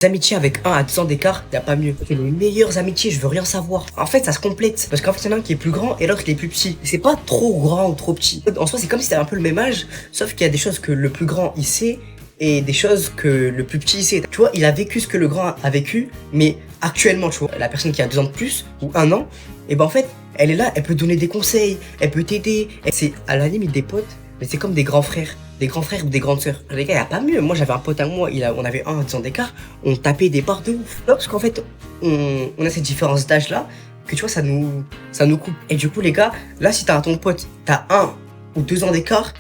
Amitiés avec 1 à 2 ans d'écart, y a pas mieux. Les meilleures amitiés, je veux rien savoir. En fait, ça se complète. Parce qu'en fait, il y en a un qui est plus grand et l'autre qui est plus petit. C'est pas trop grand ou trop petit. En soi, c'est comme si c'était un peu le même âge. Sauf qu'il y a des choses que le plus grand il sait et des choses que le plus petit il sait. Tu vois, il a vécu ce que le grand a vécu, mais actuellement, tu vois, la personne qui a 2 ans de plus ou 1 an, et ben en fait, elle est là, elle peut donner des conseils, elle peut t'aider. C'est à la limite des potes, mais c'est comme des grands frères. Des grands frères ou des grandes sœurs. Les gars, y a pas mieux. Moi, j'avais un pote à moi, on avait 1 à 2 ans d'écart, on tapait des barres de ouf. Non, parce qu'en fait, on a cette différence d'âge là, que tu vois, ça nous coupe. Et du coup, les gars, là, si t'as ton pote, t'as 1 ou 2 ans d'écart,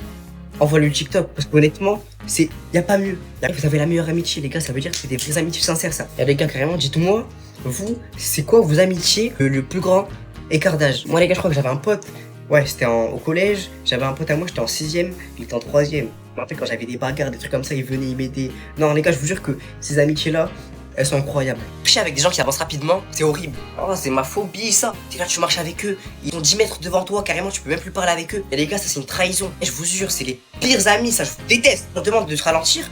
envoie-lui le TikTok. Parce qu'honnêtement, y a pas mieux. Vous avez la meilleure amitié, les gars, ça veut dire que c'est des vraies amitiés sincères, ça. Et les gars, carrément, dites-moi, vous, c'est quoi vos amitiés le plus grand écart d'âge? Moi, les gars, je crois que j'avais un pote. Ouais, c'était au collège, j'avais un pote à moi, j'étais en 6ème, il était en 3ème. En fait, quand j'avais des bagarres, des trucs comme ça, il venait, il m'aidait. Non, les gars, je vous jure que ces amitiés-là, elles sont incroyables. Marcher avec des gens qui avancent rapidement, c'est horrible. Oh, c'est ma phobie, ça. T'es là, tu marches avec eux, ils sont 10 mètres devant toi, carrément, tu peux même plus parler avec eux. Et les gars, ça, c'est une trahison. Et je vous jure, c'est les pires amis, ça, je vous déteste. On te demande de te ralentir,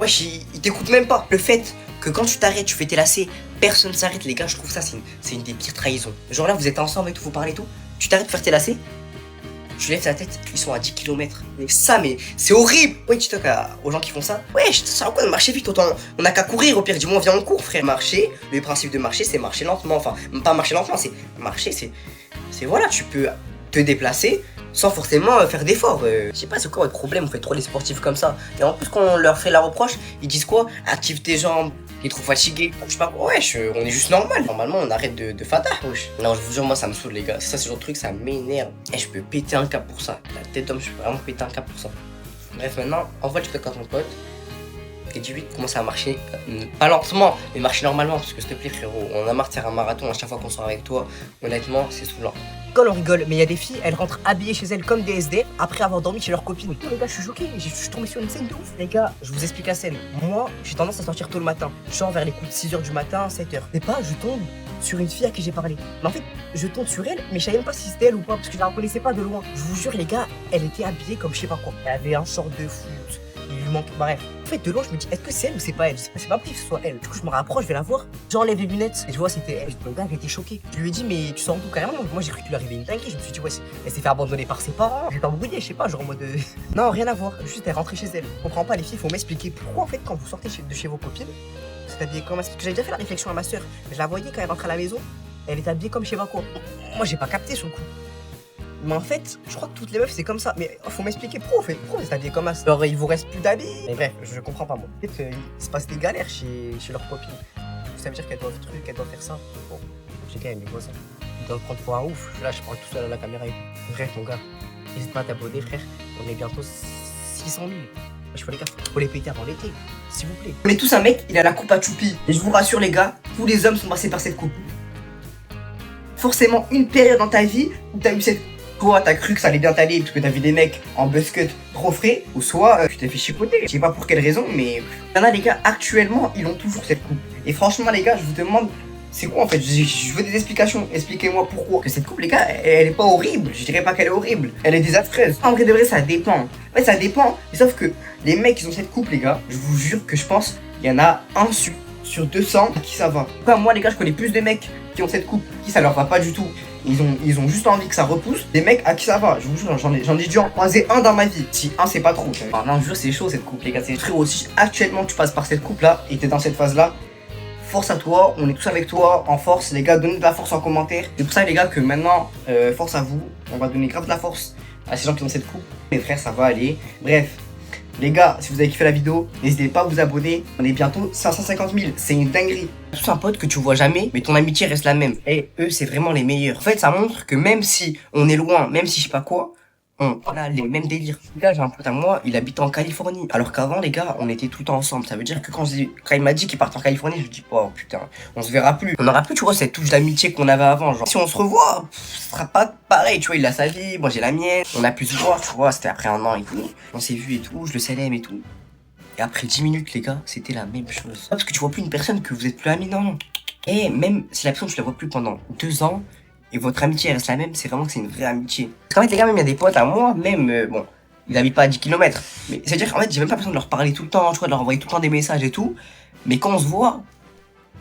wesh, ils t'écoutent même pas. Le fait que quand tu t'arrêtes, tu fais tes lacets, personne s'arrête, les gars, je trouve ça, c'est une des pires trahisons. Genre là, vous êtes ensemble et tout, vous parlez et tout, tu t'arrêtes de faire tes lacets, tu lèves ta tête, ils sont à 10 km. Mais ça, mais c'est horrible. Ouais, tu toques aux gens qui font ça. Ouais, je te sens quoi de marcher vite, autant on a qu'à courir, au pire, dis-moi, viens, on court, frère. Marcher, le principe de marcher, c'est marcher lentement. Enfin, pas marcher lentement, c'est marcher, c'est voilà, tu peux te déplacer sans forcément faire d'efforts. Je sais pas, c'est quoi votre problème, on fait trop les sportifs comme ça. Et en plus, quand on leur fait la reproche, ils disent quoi? Active tes jambes. Il est trop fatigué, je sais pas, wesh, on est juste normal. Normalement, on arrête de fada, wesh. Non, je vous jure, moi, ça me saoule, les gars. Ça, ce genre de truc, ça m'énerve. Et je peux péter un cap pour ça. La tête d'homme, je peux vraiment péter un cap pour ça. Bref, maintenant, envoie le TikTok à ton pote. Et dis-lui de commencer à marcher, pas lentement, mais marcher normalement. Parce que s'il te plaît, frérot, on a marre de faire un marathon à chaque fois qu'on sort avec toi. Honnêtement, c'est saoulant. On rigole, mais il y a des filles, elles rentrent habillées chez elles comme des SD après avoir dormi chez leur copine. Les gars, je suis choqué, je suis tombé sur une scène de ouf. Les gars, je vous explique la scène. Moi, j'ai tendance à sortir tôt le matin, genre vers les coups de 6h du matin, 7h. Et pas, je tombe sur une fille à qui j'ai parlé. Mais en fait, je tombe sur elle, mais je savais même pas si c'était elle ou pas, parce que je la reconnaissais pas de loin. Je vous jure, les gars, elle était habillée comme je sais pas quoi. Elle avait un short de foot, il lui manque. Bref. En fait, de loin, je me dis, est-ce que c'est elle ou c'est pas elle? C'est pas possible que ce soit elle. Du coup, je me rapproche, je vais la voir. J'enlève les lunettes et je vois, c'était elle. Le gars, il était choqué. Je lui ai dit, mais tu sors d'où carrément? Moi, j'ai cru qu'il lui arrivait une dinguerie. Je me suis dit, ouais, elle s'est fait abandonner par ses parents. J'étais embrouillé, je sais pas, genre en mode. Non, rien à voir. Juste, elle est rentrée chez elle. Je comprends pas, les filles, faut m'expliquer pourquoi, en fait, quand vous sortez de chez vos copines, c'est habillé comme. Parce que j'avais déjà fait la réflexion à ma soeur. Je la voyais quand elle rentrait à la maison, elle était habillée comme je sais pas quoi. Moi, j'ai pas capté sur le coup. Mais en fait, je crois que toutes les meufs c'est comme ça. Mais faut m'expliquer pourquoi vous êtes habillés comme ça. Alors il vous reste plus d'habits. Mais bref, je comprends pas moi. Peut-être qu'il se passe des galères chez leurs copines. Ça veut dire qu'elles doivent truc, qu'elles doivent faire ça. Bon, j'ai quand même mes voisins. Ils doivent prendre pour un ouf. Là, je parle tout seul à la caméra et tout. Bref, mon gars, n'hésite pas à t'abonner, frère. On est bientôt 600 000. Je fais les gars, faut les péter avant l'été, s'il vous plaît. Mais tous un mec, il a la coupe à choupi. Et je vous rassure les gars, tous les hommes sont passés par cette coupe. Forcément une période dans ta vie où t'as eu cette. Toi, t'as cru que ça allait bien t'aller parce que t'as vu des mecs en buzzcut trop frais, ou soit tu t'es fait chipoter. Je sais pas pour quelle raison, mais il y en a les gars, actuellement, ils ont toujours cette coupe. Et franchement, les gars, je vous demande, c'est quoi en fait? Je veux des explications. Expliquez-moi pourquoi. Que cette coupe, les gars, elle est pas horrible. Je dirais pas qu'elle est horrible. Elle est désastreuse. En vrai de vrai, ça dépend. En fait, ça dépend. Mais sauf que les mecs, ils ont cette coupe, les gars. Je vous jure que je pense, il y en a un sur 200 à qui ça va. Enfin, moi, les gars, je connais plus de mecs qui ont cette coupe, qui ça leur va pas du tout. Ils ont juste envie que ça repousse. Des mecs à qui ça va. Je vous jure, j'en ai dû en croiser un dans ma vie. Si un, c'est pas trop. Ah non, je vous jure, c'est chaud cette coupe, les gars. C'est frérot, si actuellement tu passes par cette coupe là et t'es dans cette phase là, force à toi. On est tous avec toi en force. Les gars, donnez de la force en commentaire. C'est pour ça, les gars, que maintenant, force à vous. On va donner grave de la force à ces gens qui ont cette coupe. Mes frères, ça va aller. Bref. Les gars, si vous avez kiffé la vidéo, n'hésitez pas à vous abonner. On est bientôt 550 000. C'est une dinguerie. C'est un pote que tu vois jamais, mais ton amitié reste la même. Et eux, c'est vraiment les meilleurs. En fait, ça montre que même si on est loin, même si je sais pas quoi, on a les mêmes délires. Les gars, j'ai un pote à moi, il habite en Californie. Alors qu'avant, les gars, on était tout le temps ensemble. Ça veut dire que quand il m'a dit qu'il part en Californie, je me dis, oh putain, on se verra plus. On n'aura plus, tu vois, cette touche d'amitié qu'on avait avant. Genre, si on se revoit, ce sera pas pareil, tu vois, il a sa vie, moi j'ai la mienne. On a pu se voir, tu vois, c'était après 1 an et tout. On s'est vu et tout, je le célèbre et tout. Et après 10 minutes, les gars, c'était la même chose. Parce que tu vois plus une personne que vous êtes plus amis, non. Et même si la personne, tu la vois plus pendant 2 ans, et votre amitié reste la même, c'est vraiment que c'est une vraie amitié. Parce qu'en fait, les gars, même il y a des potes à moi, même, bon, Ils habitent pas à 10 km. Mais c'est-à-dire qu'en fait, j'ai même pas besoin de leur parler tout le temps, tu vois, de leur envoyer tout le temps des messages et tout. Mais quand on se voit,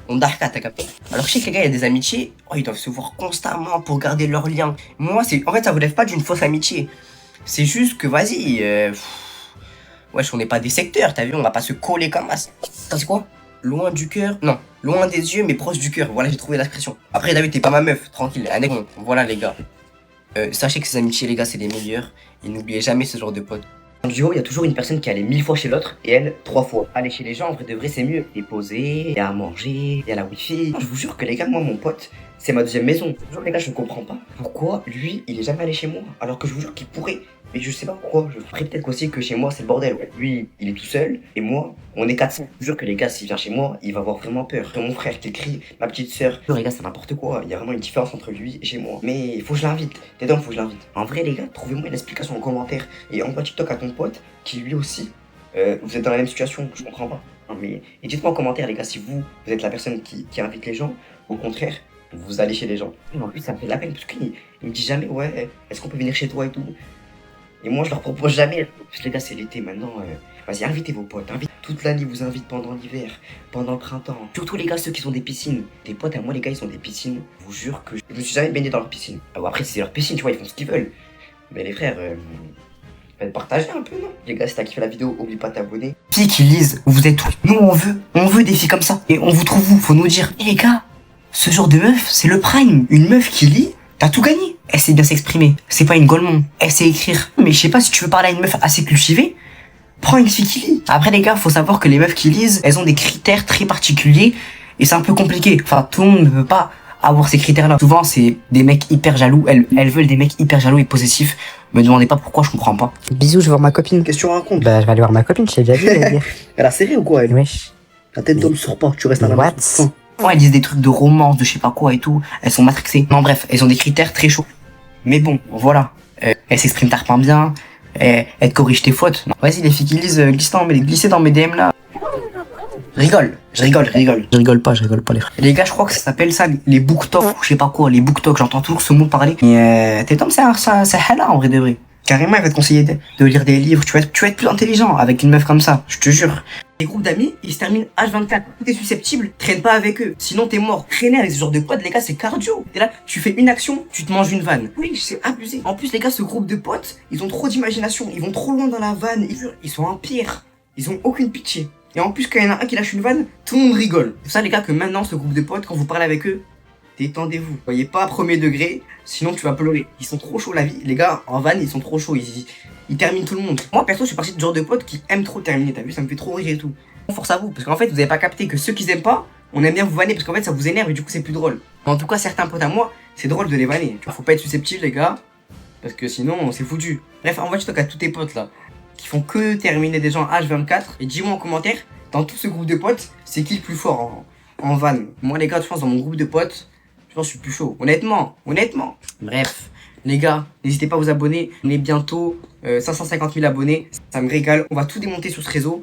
on darka, t'as capté. Alors je sais que les gars, il y a des amitiés, oh, ils doivent se voir constamment pour garder leur lien. Moi, en fait, ça vous lève pas d'une fausse amitié. C'est juste que, vas-y, wesh, on n'est pas des secteurs, t'as vu, on va pas se coller comme ça. C'est quoi? Loin du cœur, non, loin des yeux, mais proche du cœur. Voilà, j'ai trouvé l'expression. Après, David, t'es pas ma meuf, tranquille, un bon. Voilà, les gars. Sachez que ces amitiés, les gars, c'est les meilleurs. Et n'oubliez jamais ce genre de potes. En duo, il y a toujours une personne qui allait 1000 fois chez l'autre et elle 3 fois. Aller chez les gens, en vrai de vrai, c'est mieux. Et poser, et à manger, et à la wifi. Je vous jure que les gars, moi, mon pote, c'est ma deuxième maison. Toujours, les gars, je ne comprends pas pourquoi lui, il est jamais allé chez moi. Alors que je vous jure qu'il pourrait. Mais je sais pas pourquoi. Je ferais peut-être aussi que chez moi, c'est le bordel. Ouais. Lui, il est tout seul. Et moi, on est 400. Je vous jure que les gars, s'il vient chez moi, il va avoir vraiment peur. Mon frère qui crie, ma petite soeur. Les gars, c'est n'importe quoi. Il y a vraiment une différence entre lui et chez moi. Mais il faut que je l'invite. T'es dans, faut que je l'invite. En vrai, les gars, trouvez-moi une explication en commentaire. Et envoie TikTok à ton pote qui lui aussi, vous êtes dans la même situation. Je comprends pas. Non, mais... Et dites-moi en commentaire, les gars, si vous êtes la personne qui invite les gens. Au contraire, vous allez chez les gens. Mais en plus, ça me fait la peine parce qu'il me dit jamais, ouais, est-ce qu'on peut venir chez toi et tout. Et moi, je leur propose jamais. Parce que les gars, c'est l'été maintenant. Vas-y, invitez vos potes. Toute l'année, vous invite pendant l'hiver, pendant le printemps. Surtout les gars, ceux qui ont des piscines. Des potes à moi, les gars, ils ont des piscines. Je vous jure que je me suis jamais baigné dans leur piscine. Alors après, c'est leur piscine, tu vois, ils font ce qu'ils veulent. Mais les frères, partagez un peu, non? Les gars, si t'as kiffé la vidéo, oublie pas de t'abonner. Filles qui lisent, vous êtes tous. Nous, on veut des filles comme ça. Et on vous trouve vous, faut nous dire. Et les gars, ce genre de meuf, c'est le prime. Une meuf qui lit, t'as tout gagné. Elle sait bien s'exprimer. C'est pas une golemon. Elle sait écrire. Mais je sais pas, si tu veux parler à une meuf assez cultivée, prends une fille qui lit. Après, les gars, faut savoir que les meufs qui lisent, elles ont des critères très particuliers. Et c'est un peu compliqué. Enfin, tout le monde ne peut pas avoir ces critères-là. Souvent, c'est des mecs hyper jaloux. Elles veulent des mecs hyper jaloux et possessifs. Me demandez pas pourquoi, je comprends pas. Bisous, je vais voir ma copine. Qu'est-ce que tu racontes? Bah, je vais aller voir ma copine, je t'ai déjà dit. Elle a serré ou quoi, elle? Wesh. Ta tête d'homme sort pas, tu restes à la What? maison. Ouais, elles disent des trucs de romance, de je sais pas quoi et tout. Elles sont matrixées. Non, bref, elles ont des critères très chauds. Mais bon, voilà. Elles s'expriment tarpin bien. Elles te corrigent tes fautes. Vas-y, les filles qui lisent, glissez dans mes DM là. Je rigole pas, les frères. Les gars, je crois que ça s'appelle ça, les booktalk, je sais pas quoi, les booktalk, j'entends toujours ce mot parler. Et t'es comme ça, hala en vrai de vrai. Carrément, elle va te conseiller de lire des livres, tu vas être plus intelligent avec une meuf comme ça, je te jure. Les groupes d'amis, ils se terminent H24. T'es susceptible, traîne pas avec eux, sinon t'es mort. Traîner avec ce genre de potes, les gars, c'est cardio. Et là, tu fais une action, tu te manges une vanne. Oui, c'est abusé. En plus, les gars, ce groupe de potes, ils ont trop d'imagination, ils vont trop loin dans la vanne, ils sont empires, ils ont aucune pitié. Et en plus, quand il y en a un qui lâche une vanne, tout le monde rigole. C'est ça, les gars, que maintenant, ce groupe de potes, quand vous parlez avec eux, détendez-vous. Voyez pas à premier degré, sinon tu vas pleurer. Ils sont trop chauds, la vie. Les gars, en vanne, ils sont trop chauds. Ils terminent tout le monde. Moi, perso, je suis parti de ce genre de potes qui aiment trop terminer. T'as vu, ça me fait trop rire et tout. Force à vous, parce qu'en fait, vous avez pas capté que ceux qui aiment pas, on aime bien vous vanner, parce qu'en fait, ça vous énerve et du coup, c'est plus drôle. Mais en tout cas, certains potes à moi, c'est drôle de les vanner. Faut pas être susceptible, les gars, parce que sinon, c'est foutu. Bref, envoie TikTok à tous tes potes là, qui font que terminer des gens H24. Et dis-moi en commentaire, dans tout ce groupe de potes, c'est qui le plus fort en van? Moi, les gars, je pense dans mon groupe de potes, je pense que je suis plus chaud. Honnêtement. Bref, les gars, n'hésitez pas à vous abonner. On est bientôt 550 000 abonnés. Ça me régale. On va tout démonter sur ce réseau.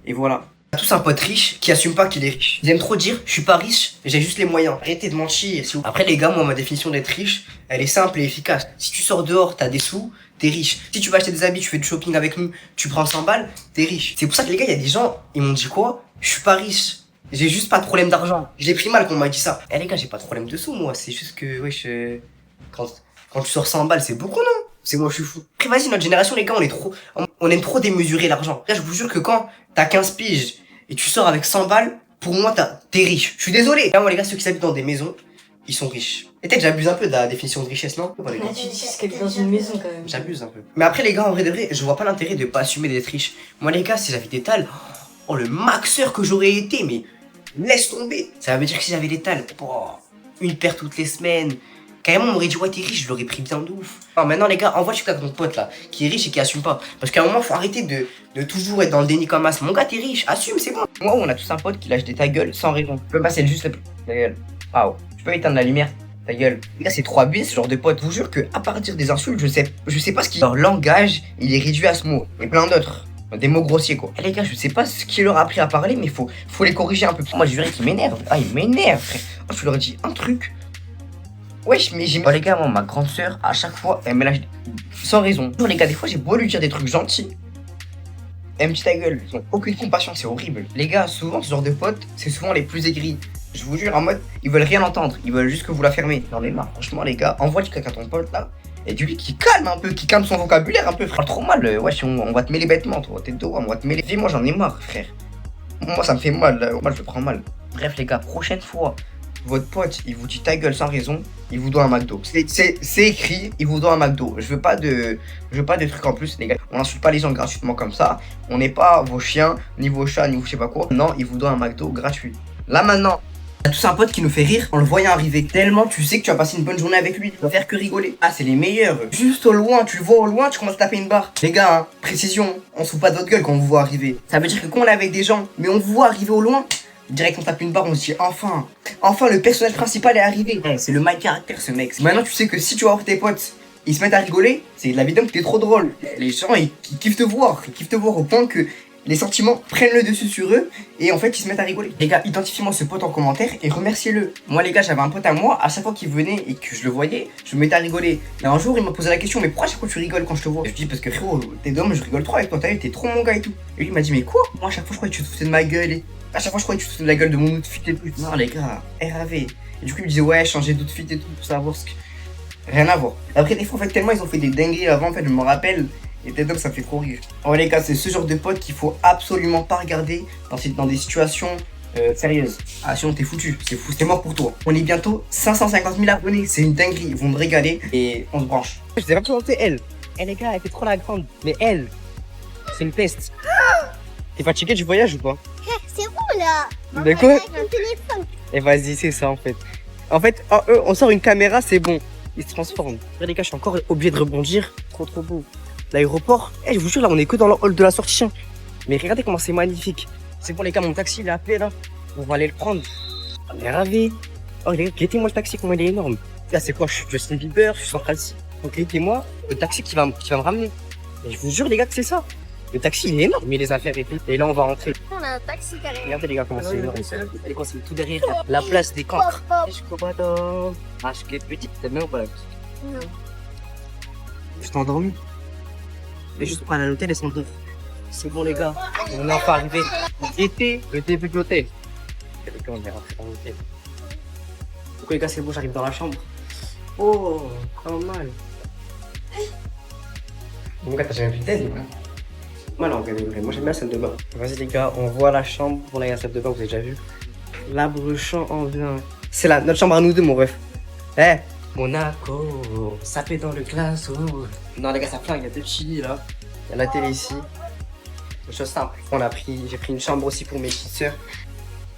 Et voilà. On a tous un pote riche qui assume pas qu'il est riche. Ils aiment trop dire, je suis pas riche, j'ai juste les moyens. Arrêtez de mentir. Après, les gars, moi, ma définition d'être riche, elle est simple et efficace. Si tu sors dehors, t'as des sous, t'es riche. Si tu vas acheter des habits, tu fais du shopping avec nous, tu prends 100 balles, t'es riche. C'est pour ça que les gars, il y a des gens, ils m'ont dit quoi? Je suis pas riche. J'ai juste pas de problème d'argent. J'ai pris mal qu'on m'a dit ça. Eh les gars, j'ai pas de problème de sous, moi. C'est juste que, wesh, quand tu sors 100 balles, c'est beaucoup, non? C'est moi, je suis fou. Après, vas-y, notre génération, les gars, on aime trop démesurer l'argent. Là, je vous jure que quand t'as 15 piges et tu sors avec 100 balles, pour moi, t'es riche. Je suis désolé. Là, moi, les gars, ceux qui habitent dans des maisons, ils sont riches. Et peut-être j'abuse un peu de la définition de richesse, non? Mais tu dis ce qu'elle vit dans une maison quand même. J'abuse un peu. Mais après, les gars, en vrai de vrai, je vois pas l'intérêt de pas assumer d'être riche. Moi, les gars, si j'avais des tales, oh, le maxeur que j'aurais été, mais laisse tomber. Ça veut dire que si j'avais des tales, une paire toutes les semaines. Carrément, on m'aurait dit, ouais, t'es riche, je l'aurais pris bien de ouf. Alors maintenant, les gars, envoie TikTok à ton pote là, qui est riche et qui assume pas. Parce qu'à un moment, faut arrêter de toujours être dans le déni comme as. Mon gars, t'es riche, assume, c'est bon. Moi, on a tous un pote qui lâche des ta gueule sans raison. Tu peux passer juste ta gueule. Waouh. Tu peux éteindre la lumière. Ta gueule. Les gars, c'est trop abusé ce genre de pote. Je vous jure que à partir des insultes, je sais pas ce qui. Leur langage, il est réduit à ce mot. Et plein d'autres. Des mots grossiers quoi. Et les gars, je sais pas ce qui leur a appris à parler, mais faut les corriger un peu. Moi, je dirais qu'ils m'énervent. Ah, ils m'énervent, frère. Moi, je leur dis un truc. Wesh, mais j'ai... Oh les gars, moi, ma grande sœur, à chaque fois, elle me lâche sans raison. Les gars, des fois, j'ai beau lui dire des trucs gentils. Elle me dit ta gueule, ils ont aucune compassion, c'est horrible. Les gars, souvent, ce genre de potes, c'est souvent les plus aigris. Je vous jure, en mode, ils veulent rien entendre, ils veulent juste que vous la fermez. J'en ai marre, franchement, les gars, envoie du caca à ton pote là. Et dis-lui qu'il calme un peu, qu'il calme son vocabulaire un peu, frère. Trop mal, wesh, on va te mêler bêtement, toi, t'es dos, on va te mêler. Dis, moi, j'en ai marre, frère. Moi, ça me fait mal, moi, je le prends mal. Bref, les gars, prochaine fois, votre pote, il vous dit ta gueule sans raison, il vous doit un McDo. C'est écrit, il vous doit un McDo. Je veux pas de trucs en plus, les gars. On insulte pas les gens gratuitement comme ça. On n'est pas vos chiens, ni vos chats, ni vos je sais pas quoi. Non, il vous doit un McDo gratuit. Là maintenant, on a tous un pote qui nous fait rire en le voyant arriver. Tellement tu sais que tu vas passer une bonne journée avec lui. Tu vas faire que rigoler. Ah, c'est les meilleurs. Juste au loin, tu le vois au loin, tu commences à taper une barre. Les gars, hein, précision, on se fout pas de votre gueule quand on vous voit arriver. Ça veut dire que quand on est avec des gens, mais on vous voit arriver au loin, direct on tape une barre, on se dit enfin le personnage principal est arrivé. C'est le my caractère ce mec. Maintenant tu sais que si tu vas voir tes potes, ils se mettent à rigoler, c'est de la vidéo que t'es trop drôle. Les gens ils kiffent te voir, au point que les sentiments prennent le dessus sur eux et en fait ils se mettent à rigoler. Les gars, identifiez-moi ce pote en commentaire et remerciez-le. Moi les gars, j'avais un pote à moi, à chaque fois qu'il venait et que je le voyais, je me mettais à rigoler. Et un jour il m'a posé la question, mais pourquoi à chaque fois tu rigoles quand je te vois? Et je dis parce que frérot, t'es d'homme, je rigole trop avec toi, t'es trop mon gars et tout. Et lui il m'a dit mais quoi? Moi à chaque fois je croyais que tu te foutais de ma gueule et... À chaque fois je croyais que tu te foutais de la gueule de mon outfit et tout. Non les gars, RAV. Et du coup il me disait ouais, changer d'outfit et tout pour savoir ce que... Rien à voir. Après des fois en fait tellement ils ont fait des dingueries avant, en fait je me rappelle. Et peut-être ça me fait trop rire. Oh les gars, c'est ce genre de potes qu'il faut absolument pas regarder dans des situations sérieuses. Ah sinon t'es foutu, c'est mort pour toi. On est bientôt 550 000 abonnés, c'est une dinguerie, ils vont me régaler et on se branche. Je sais pas présenter elle. Elle les gars, elle fait trop la grande. Mais elle, c'est une peste. T'es fatigué du voyage ou pas? C'est où là? De quoi? Avec mon téléphone. Et vas-y, c'est ça en fait. En fait, on sort une caméra, c'est bon. Il se transforme. Là les gars, je suis encore obligé de rebondir. Trop beau. L'aéroport, je vous jure là on est que dans le hall de la sortie. Mais regardez comment c'est magnifique. C'est bon les gars, mon taxi il est appelé là. On va aller le prendre. On est ravis. Oh les gars, guettez-moi le taxi, comment il est énorme. Là c'est quoi? Je suis Justin Bieber, je suis Central C. Donc guettez-moi le taxi qui va me ramener. Mais je vous jure les gars que c'est ça. Le taxi il est énorme, mais les affaires et tout. Et là on va rentrer. On a un taxi carré. Regardez les gars comment c'est énorme. Regardez comment c'est tout derrière. La place des cancres. Ah je suis petit, t'aimes bien ou pas la petite? Non. Je t'ai endormi. Et juste pour aller à l'hôtel et s'endort. C'est bon les gars, on est enfin arrivé. L'été, le début de l'hôtel. Et les gars, on est rentré dans l'hôtel. Donc les gars, c'est bon, j'arrive dans la chambre. Oh, pas mal. Mon gars, t'as jamais vu d'aide? Moi non, moi j'aime bien la salle de bain. Vas-y les gars, on voit la chambre. Bon là, il y a la salle de bain, vous avez déjà vu. L'arbre-champ en vient. C'est notre chambre à nous deux, mon ref. Monaco, sapé dans le glaçon. Non les gars, ça flingue, il y a deux chili là. Il y a la télé ici. Des choses simples. J'ai pris une chambre aussi pour mes petites sœurs.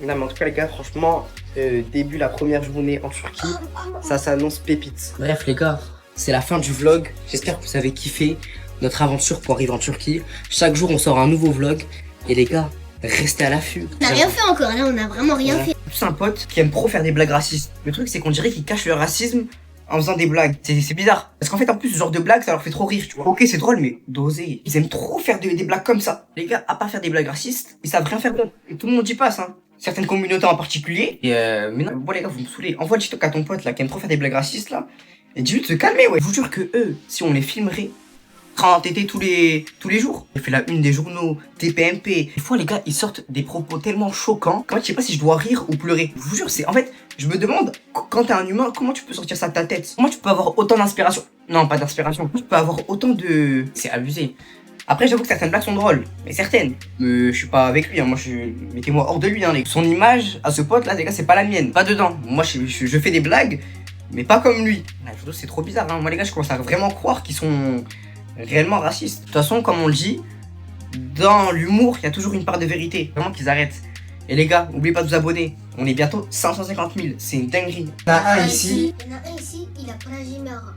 Non mais en tout cas les gars, franchement, début la première journée en Turquie, ça s'annonce pépite. Bref les gars, c'est la fin du vlog. J'espère que vous avez kiffé notre aventure pour arriver en Turquie. Chaque jour on sort un nouveau vlog. Et les gars, restez à l'affût. On n'a rien fait encore, là on a vraiment rien fait. C'est un pote qui aime trop faire des blagues racistes. Le truc c'est qu'on dirait qu'il cache le racisme en faisant des blagues. C'est bizarre. Parce qu'en fait en plus ce genre de blague ça leur fait trop rire, tu vois. Ok c'est drôle mais dosé. Ils aiment trop faire des blagues comme ça. Les gars, à part faire des blagues racistes, ils savent rien faire d'autre. Et tout le monde y passe hein. Certaines communautés en particulier. Et mais non, bon les gars vous me saoulez. Envoie le TikTok à ton pote là qui aime trop faire des blagues racistes là. Et dis-lui de se calmer ouais. Je vous jure que eux, si on les filmerait, entêtés tous les jours. J'ai fait la une des journaux, TPMP. Des fois les gars ils sortent des propos tellement choquants. Moi je sais pas si je dois rire ou pleurer. Je vous jure c'est en fait je me demande quand t'es un humain comment tu peux sortir ça de ta tête. Comment tu peux avoir autant d'inspiration. Non pas d'inspiration. Tu peux avoir autant de... C'est abusé. Après j'avoue que certaines blagues sont drôles. Mais certaines. Je suis pas avec lui hein. Moi mettez-moi hors de lui hein. Son image à ce pote là les gars c'est pas la mienne. Pas dedans. Moi je fais des blagues mais pas comme lui. C'est trop bizarre hein. Moi les gars je commence à vraiment croire qu'ils sont réellement raciste. De toute façon, comme on le dit, dans l'humour, il y a toujours une part de vérité. Vraiment qu'ils arrêtent. Et les gars, n'oubliez pas de vous abonner. On est bientôt 550 000. C'est une dinguerie. Il y en a un ici. Il y en a un ici, il a plagié Mara.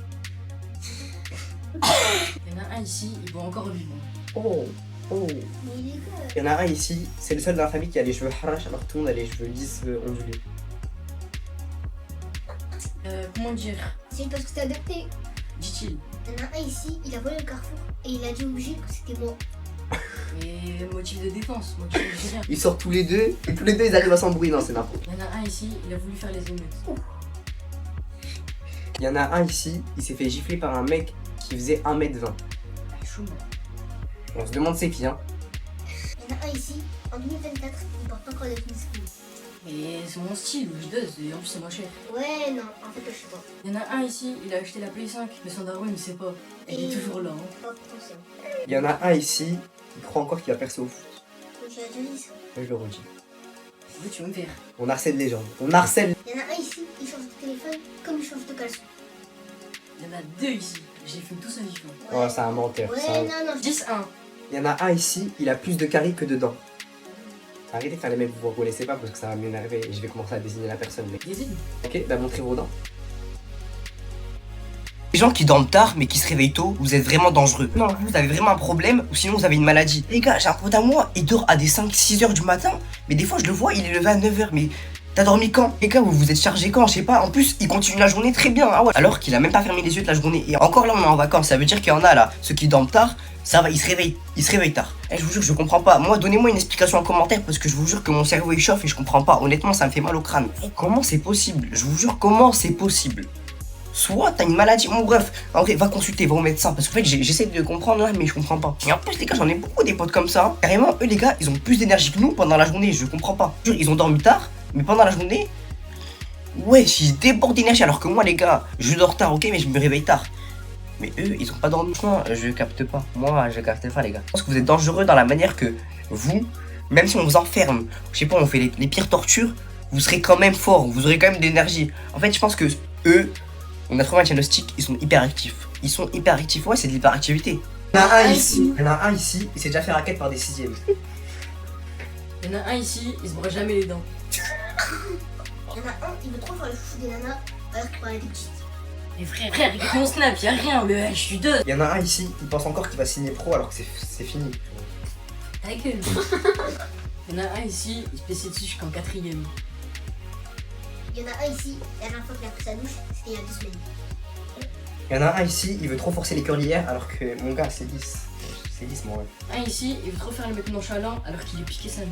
Il y en a un ici, il va encore vivre. Oh. Mais il est quoi? Il y en a un ici. C'est le seul dans la famille qui a les cheveux harash alors que tout le monde a les cheveux lisses ondulés. Comment dire? C'est parce que t'es adopté. Dit-il. Il y en a un ici, il a volé le carrefour et il a dit au juge que c'était moi. Mais motif de défense, motif de rien. Ils sortent tous les deux et tous les deux ils arrivent à s'embrouiller. Non, c'est n'importe. Il y en a un ici, il a voulu faire les émeutes. Il y en a un ici, il s'est fait gifler par un mec qui faisait 1m20. Chaud, moi. On se demande c'est qui, hein. Il y en a un ici, en 2024, il porte encore des tenues skinny. Mais c'est mon style, je dose, et en plus c'est moins cher. Ouais, non, en fait, je sais pas. Il y en a un ici, il a acheté la Play 5, mais son daron il ne sait pas. Elle est toujours là. Hein. Pas potentiel. Il y en a un ici, il croit encore qu'il va percer au foot. J'ai déjà dit ça. Je le redis. Oui, tu veux me faire. On harcèle les gens. On harcèle. Il y en a un ici, il change de téléphone comme il change de caleçon. Il y en a deux ici, j'ai fait tout sa vie. Quoi. Oh, c'est un menteur. Ouais, c'est un- non, non, 10-1. Il y en a un ici, il a plus de carrés que de dents. Arrêtez de faire les mecs que vous reconnaissez pas parce que ça va m'énerver et je vais commencer à désigner la personne. Mais... Désigne. Ok, bah montrez vos dents. Les gens qui dorment tard mais qui se réveillent tôt, vous êtes vraiment dangereux. Non, vous avez vraiment un problème ou sinon vous avez une maladie. Les gars, j'ai un pote à moi, il dort à des 5-6 heures du matin, mais des fois je le vois, il est levé à 9 heures. Mais t'as dormi quand? Les gars, vous vous êtes chargé quand? Je sais pas. En plus, il continue la journée très bien. Ah ouais. Alors qu'il a même pas fermé les yeux de la journée. Et encore là, on est en vacances. Ça veut dire qu'il y en a là, ceux qui dorment tard, ça va, ils se réveillent tard. Eh, je vous jure, je comprends pas. Moi, donnez-moi une explication en commentaire parce que je vous jure que mon cerveau il chauffe et je comprends pas. Honnêtement, ça me fait mal au crâne. Eh, comment c'est possible? Je vous jure, comment c'est possible? Soit t'as une maladie, bon bref, en vrai va consulter, va au médecin, parce qu'en fait j'essaie de comprendre là mais je comprends pas. Et en plus les gars j'en ai beaucoup des potes comme ça, hein. Carrément eux les gars ils ont plus d'énergie que nous pendant la journée, je comprends pas. Je veux dire, ils ont dormi tard, mais pendant la journée, ouais ils débordent d'énergie alors que moi les gars, je dors tard ok mais je me réveille tard. Mais eux ils ont pas dormi, franchement je capte pas, moi je capte pas les gars. Je pense que vous êtes dangereux dans la manière que vous, même si on vous enferme, je sais pas on fait les pires tortures, vous serez quand même fort, vous aurez quand même de l'énergie. En fait je pense que eux, on a trouvé un diagnostic, ils sont hyperactifs. Ils sont hyperactifs, ouais, c'est de l'hyperactivité. Il y en a un ici, il s'est déjà fait raquette par des sixièmes. Il y en a un ici, il se brosse jamais les dents. Il y en a un, il veut trop faire le chouchou des nanas alors qu'il parlait des petites. Mais frère, regarde mon snap, y'a rien, mais je suis deux. Il y en a un ici, il pense encore qu'il va signer pro alors que c'est fini. Ta gueule. Il y en a un ici, il se pissait dessus jusqu'en 4ème. Il y en a un ici, la dernière fois qu'il a pris sa douche, c'était il y a 2 semaines. Il y en a un ici, il veut trop forcer les curlières alors que mon gars c'est 10. C'est 10 mon rêve. Un ici, il veut trop faire le mec nonchalant alors qu'il est piqué sa mère.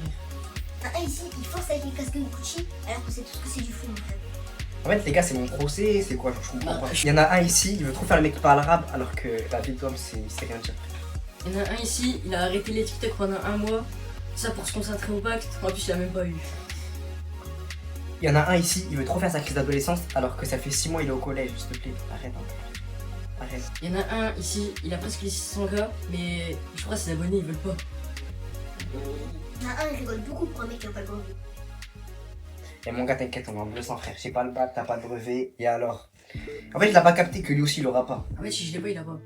Il y en a un ici, il force avec les casques de Gucci alors que c'est tout ce que c'est du fou mon frère. En fait les gars c'est mon procès, c'est quoi, je comprends pas. Il y en a un ici, il veut trop faire le mec qui parle arabe alors que la vie d'homme c'est rien dire. Il y en a un ici, il a arrêté les TikTok pendant 1 mois. Ça pour se concentrer au pacte, en plus il a même pas eu. Il y en a un ici, il veut trop faire sa crise d'adolescence alors que ça fait 6 mois il est au collège, s'il te plaît, arrête hein. Arrête. Il y en a un ici, il a presque les 600K, mais je crois que ses abonnés ils veulent pas. Il y en a un, il rigole beaucoup pour un mec qui a pas le brevet. Et mon gars t'inquiète, on est en bleu sans frère, j'ai pas le bac, t'as pas de brevet, et alors? En fait il a pas capté que lui aussi il aura pas. En fait si je l'ai pas, il a pas.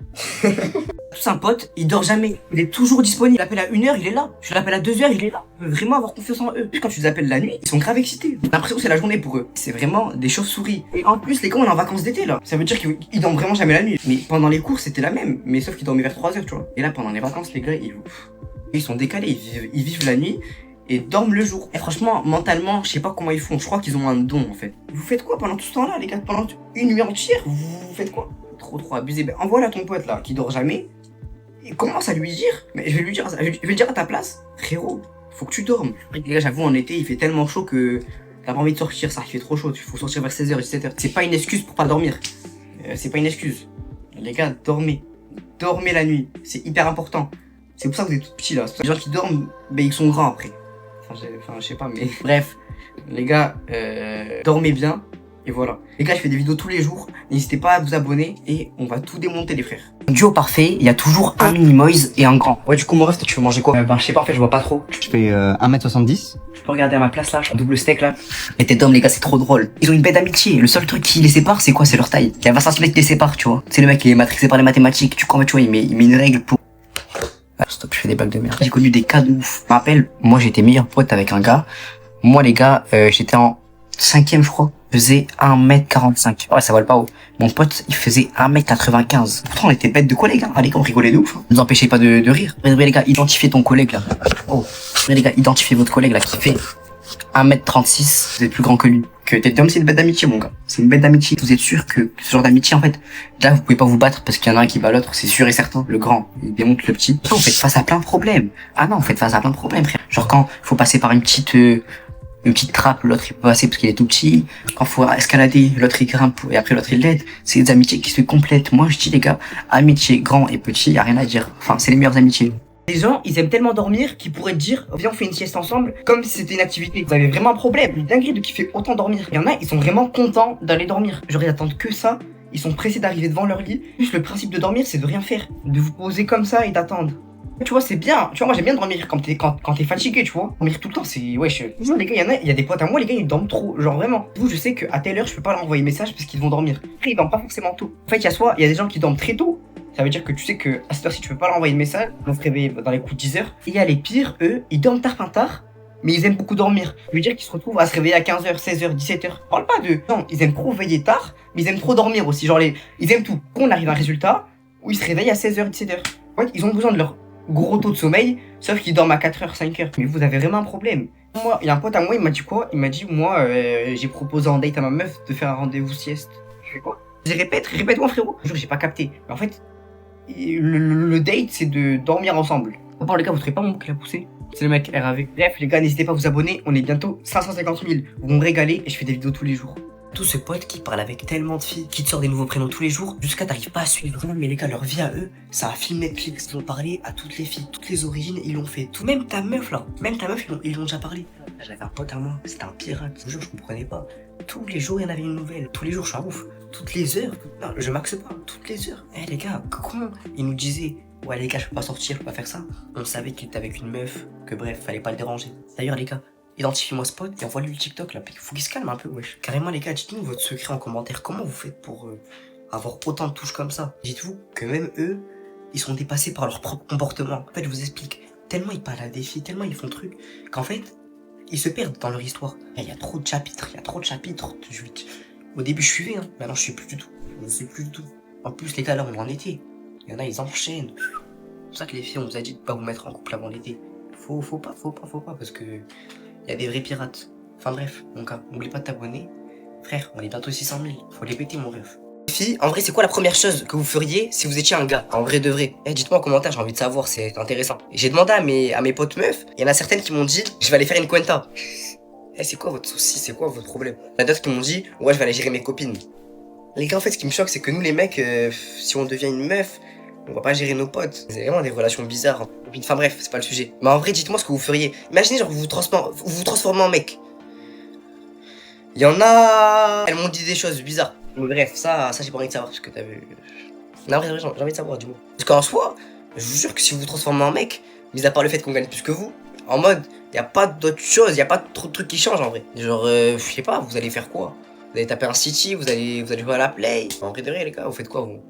Tous un pote, il dort jamais, il est toujours disponible. Je l'appelle à 1h, il est là. Je l'appelle à 2h, il est là. On veut vraiment avoir confiance en eux. Puis quand tu les appelles la nuit, ils sont grave excités. J'ai l'impression que c'est la journée pour eux. C'est vraiment des chauves-souris. Et en plus, les gars, on est en vacances d'été là. Ça veut dire qu'ils dorment vraiment jamais la nuit. Mais pendant les cours, c'était la même. Mais sauf qu'ils dormaient vers 3h, tu vois. Et là, pendant les vacances, les gars, ils sont décalés. Ils vivent la nuit et dorment le jour. Et franchement, mentalement, je sais pas comment ils font. Je crois qu'ils ont un don en fait. Vous faites quoi pendant tout ce temps-là, les gars? Pendant une nuit entière, vous faites quoi? Trop abusé. Ben, envoie là ton pote là, qui dort jamais. Et commence à lui dire, mais je vais lui dire à ta place, frérot, faut que tu dormes. Après, les gars, j'avoue, en été, il fait tellement chaud que t'as pas envie de sortir, ça, il fait trop chaud, il faut sortir vers 16h, 17h. C'est pas une excuse pour pas dormir. C'est pas une excuse. Les gars, dormez. Dormez la nuit, c'est hyper important. C'est pour ça que vous êtes tout petits là. Les gens qui dorment, ben ils sont grands après. Enfin, je sais pas, mais bref. Les gars, dormez bien. Et voilà. Les gars, je fais des vidéos tous les jours. N'hésitez pas à vous abonner et on va tout démonter les frères. Duo parfait, il y a toujours un mini Moise et un grand. Ouais, du coup, mon ref, tu veux manger quoi? Je sais pas, en fait, je vois pas trop. Je fais 1m70. Je peux regarder à ma place là, je fais un double steak là. Les têtes d'hommes, les gars, c'est trop drôle. Ils ont une bête d'amitié. Le seul truc qui les sépare, c'est quoi? C'est leur taille. Il y a 20 cm qui les sépare, tu vois. C'est le mec qui est matrixé par les mathématiques. Tu vois, il met une règle pour. Ah, stop, je fais des blagues de merde. J'ai connu des cas de ouf. Je me rappelle, moi j'étais meilleur pote avec un gars. Moi, les gars, j'étais en 5ème, je crois. Faisait 1m45. Ouais, ça vole pas haut. Mon pote, il faisait 1m95. Pourtant, on était bêtes de collègues, hein. Allez, on rigolait de ouf. Ne nous empêchez pas de rire. Les gars, identifiez ton collègue, là. Oh. Les gars, identifiez votre collègue, là, qui fait 1m36. Vous êtes plus grand que lui. Que tête d'homme, c'est une bête d'amitié, mon gars. C'est une bête d'amitié. Vous êtes sûr que ce genre d'amitié, en fait, là, vous pouvez pas vous battre parce qu'il y en a un qui bat l'autre, c'est sûr et certain. Le grand, il démonte le petit. Vous faites face à plein de problèmes. Ah non, vous faites face à plein de problèmes, frère. Genre quand faut passer par une petite, une petite trappe, l'autre il peut passer parce qu'il est tout petit. Quand faut escalader, l'autre il grimpe et après l'autre il l'aide. C'est des amitiés qui se complètent. Moi je dis les gars, amitié grand et petit, y a rien à dire. Enfin, c'est les meilleures amitiés. Les gens, ils aiment tellement dormir qu'ils pourraient te dire viens on fait une sieste ensemble comme si c'était une activité. Vous avez vraiment un problème, une dinguerie de kiffer autant dormir. Il y en a, ils sont vraiment contents d'aller dormir. Genre ils attendent que ça, ils sont pressés d'arriver devant leur lit. Juste le principe de dormir, c'est de rien faire, de vous poser comme ça et d'attendre. Tu vois, c'est bien. Tu vois, moi j'aime bien dormir quand t'es fatigué, tu vois. Dormir tout le temps, c'est wesh. Les gars, il y a des potes à moi, les gars, ils dorment trop. Genre vraiment. Vous, je sais qu'à telle heure, je peux pas leur envoyer message parce qu'ils vont dormir. Après, ils dorment pas forcément tôt. En fait, il y a des gens qui dorment très tôt. Ça veut dire que tu sais que à cette heure-ci, tu peux pas leur envoyer de message. Ils vont se réveiller dans les coups de 10h. Et il y a les pires, eux, ils dorment tard, mais ils aiment beaucoup dormir. Ça veut dire qu'ils se retrouvent à se réveiller à 15h, 16h, 17h. Parle pas d'eux. Non, ils aiment trop veiller tard, mais ils aiment trop dormir aussi. Genre, ils aiment tout. Quand on arrive à un résultat où ils se réveillent à 16h, 17h. En fait, ils ont besoin de leur gros taux de sommeil, sauf qu'ils dorment à 4h, 5h. Mais vous avez vraiment un problème. Moi, il y a un pote à moi, il m'a dit quoi? Il m'a dit, moi, j'ai proposé en date à ma meuf de faire un rendez-vous sieste. Je fais quoi? Je répète-moi frérot. Je jure, j'ai pas capté. Mais en fait, le date, c'est de dormir ensemble. D'abord les gars, vous trouvez pas mon mot qui l'a poussé? C'est le mec RAV. Bref, les gars, n'hésitez pas à vous abonner. On est bientôt 550 000. Vous me régalez et je fais des vidéos tous les jours. Tout ce pote qui parle avec tellement de filles, qui te sort des nouveaux prénoms tous les jours, jusqu'à t'arrives pas à suivre. Non, mais les gars, leur vie à eux, c'est un film Netflix. Ils ont parlé à toutes les filles, toutes les origines, ils l'ont fait. Tout. Même ta meuf là, ils l'ont déjà parlé. J'avais un pote à moi, c'était un pirate. Je vous jure, je comprenais pas. Tous les jours, il y en avait une nouvelle. Tous les jours, je suis un ouf. Toutes les heures. Non, je maxe pas. Toutes les heures. Eh les gars, comment ils nous disaient ouais les gars, je peux pas sortir, je peux pas faire ça. On savait qu'il était avec une meuf, que bref, fallait pas le déranger. D'ailleurs les gars, identifiez-moi ce pote et envoie-lui le TikTok là. Faut qu'il se calme un peu, wesh. Carrément les gars, dites-nous votre secret en commentaire. Comment vous faites pour avoir autant de touches comme ça? Dites-vous que même eux, ils sont dépassés par leur propre comportement. En fait, je vous explique. Tellement ils parlent à des filles, tellement ils font truc, qu'en fait, ils se perdent dans leur histoire. Il y a trop de chapitres, Au début, je suivais, hein. Maintenant, je suis plus du tout. Je sais plus du tout. En plus, les gars, là, on est en été. Il y en a, ils enchaînent. C'est pour ça que les filles, on vous a dit de pas vous mettre en couple avant l'été. Faut pas, parce que il y a des vrais pirates. Enfin bref, mon gars, n'oublie pas de t'abonner. Frère, on est bientôt 600 000. Faut les péter, mon rêve. Les filles, en vrai, c'est quoi la première chose que vous feriez si vous étiez un gars? En vrai de vrai. Dites-moi en commentaire, j'ai envie de savoir, c'est intéressant. J'ai demandé à mes potes meufs, il y en a certaines qui m'ont dit, je vais aller faire une cuenta. C'est quoi votre souci? C'est quoi votre problème? Il y en a d'autres qui m'ont dit, ouais, je vais aller gérer mes copines. Les gars, en fait, ce qui me choque, c'est que nous, les mecs, si on devient une meuf, on va pas gérer nos potes. C'est vraiment des relations bizarres. Enfin bref, c'est pas le sujet. Mais en vrai, dites-moi ce que vous feriez. Imaginez, genre, vous vous transformez en mec. Il y en a... Elles m'ont dit des choses bizarres. Mais bref, ça j'ai pas envie de savoir parce que t'as vu... Non, j'ai envie de savoir, dis-moi. Parce qu'en soi, je vous jure que si vous vous transformez en mec, mis à part le fait qu'on gagne plus que vous, en mode, y a pas d'autre chose, y a pas trop de trucs qui changent en vrai. Genre, je sais pas, vous allez faire quoi? Vous allez taper un City, vous allez jouer à la Play. En vrai de vrai, les gars, vous faites quoi, vous?